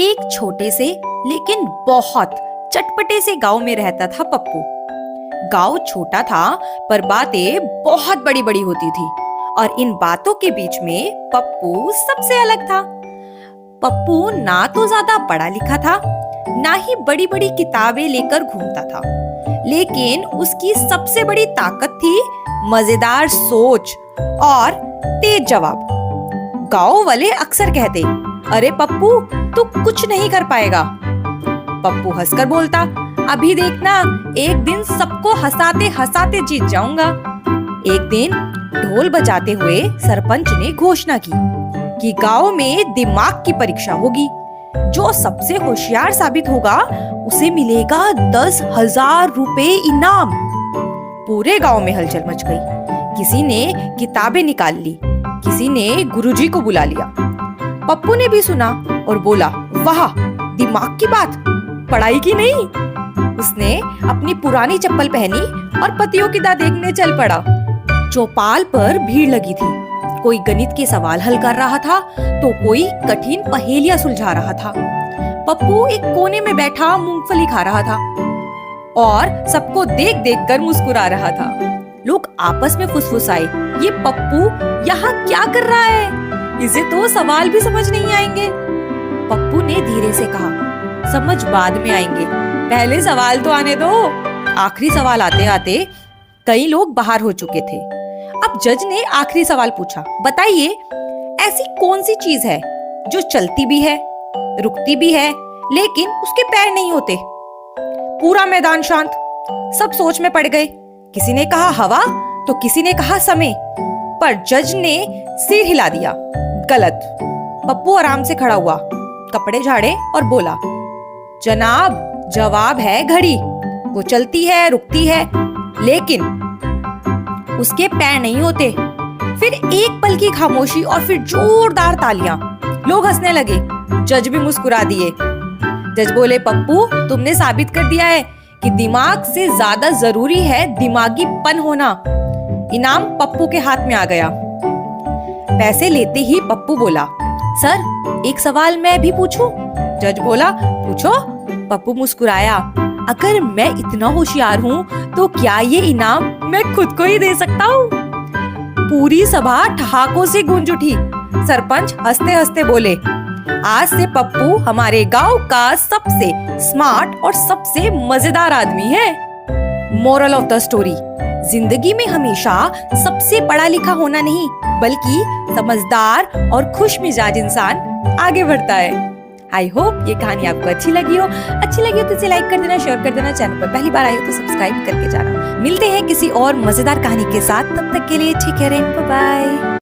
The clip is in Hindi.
एक छोटे से लेकिन बहुत चटपटे से गांव में रहता था पप्पू। गांव छोटा था पर बातें बहुत बड़ी बड़ी होती थी और इन बातों के बीच में पप्पू सबसे अलग था। पप्पू ना तो ज्यादा पढ़ा लिखा था, ना ही बड़ी बड़ी किताबें लेकर घूमता था, लेकिन उसकी सबसे बड़ी ताकत थी मजेदार सोच और तेज जवाब। गांव वाले अक्सर कहते, अरे पप्पू तू कुछ नहीं कर पाएगा। पप्पू हंसकर बोलता, अभी देखना, एक दिन सबको हंसाते हंसाते जीत जाऊंगा। एक दिन ढोल बजाते हुए सरपंच ने घोषणा की कि गांव में दिमाग की परीक्षा होगी। जो सबसे होशियार साबित होगा उसे मिलेगा 10,000 रुपए इनाम। पूरे गांव में हलचल मच गई। किसी ने किताबें निकाल ली, किसी ने गुरुजी को बुला लिया। पप्पू ने भी सुना और बोला, वाह, दिमाग की बात, पढ़ाई की नहीं। उसने अपनी पुरानी चप्पल पहनी और पतियों देखने चल पड़ा। चौपाल पर भीड़ लगी थी। कोई गणित के सवाल हल कर रहा था तो कोई कठिन पहेलियां सुलझा रहा था। पप्पू एक कोने में बैठा मूंगफली खा रहा था और सबको देख देख कर मुस्कुरा रहा था। लोग आपस में फुसफुसाए, ये पप्पू यहाँ क्या कर रहा है? इसे तो सवाल भी समझ नहीं आएंगे। पप्पू ने धीरे से कहा, समझ बाद में आएंगे, पहले सवाल तो आने दो। आखिरी सवाल आते आते कई लोग बाहर हो चुके थे। अब जज ने आखिरी सवाल पूछा, बताइए ऐसी कौन सी चीज है जो चलती भी है, रुकती भी है, लेकिन उसके पैर नहीं होते? पूरा मैदान शांत। सब सोच में पड़ गए। किसी ने कहा हवा तो किसी ने कहा समय, पर जज ने सिर हिला दिया, गलत। पप्पू आराम से खड़ा हुआ, कपड़े झाड़े और बोला, जनाब जवाब है घड़ी। वो चलती है, रुकती है, लेकिन उसके पैर नहीं होते। फिर एक पल की खामोशी और फिर जोरदार तालियां। लोग हंसने लगे, जज भी मुस्कुरा दिए। जज बोले, पप्पू तुमने साबित कर दिया है कि दिमाग से ज्यादा जरूरी है दिमागीपन होना। इनाम पप्पू के हाथ में आ गया। पैसे लेते ही पप्पू बोला, सर एक सवाल मैं भी पूछूं? जज बोला, पूछो। पप्पू मुस्कुराया, अगर मैं इतना होशियार हूँ तो क्या ये इनाम मैं खुद को ही दे सकता हूँ? पूरी सभा ठहाकों से गूंज उठी। सरपंच हंसते हंसते बोले, आज से पप्पू हमारे गांव का सबसे स्मार्ट और सबसे मजेदार आदमी है। मोरल ऑफ द स्टोरी, जिंदगी में हमेशा सबसे पढ़ा लिखा होना नहीं, बल्कि समझदार और खुश मिजाज इंसान आगे बढ़ता है। आई होप ये कहानी आपको अच्छी लगी हो तो इसे लाइक कर देना, शेयर कर देना। चैनल पर पहली बार आए हो तो सब्सक्राइब करके जाना। मिलते हैं किसी और मजेदार कहानी के साथ, तब तक के लिए ठीक है, बाय बाय।